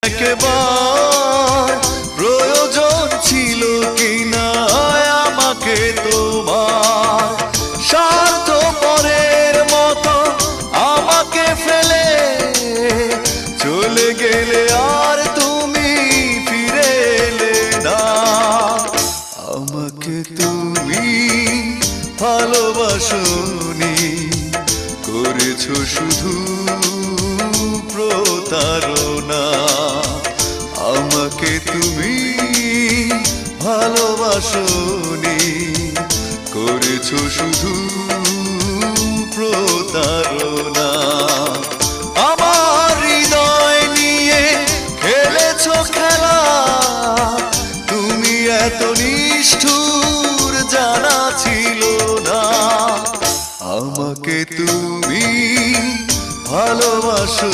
একবার প্রয়োজন ছিল কিনা আমাকে তোমার, স্বার্থপরের মতো আমাকে ফেলে চলে গেলে আর তুমি ফিরে এলে না। আমাকে তুমি ভালোবাসোনি, করেছো শুধু প্রতারণা। আমাকে তুমি ভালোবাসোনি, করেছো শুধু প্রতারণা। আমার হৃদয় নিয়ে খেলেছো খেলা, তুমি এত নিষ্ঠুর জানা ছিল না। আমাকে তুমি ভালোবাসো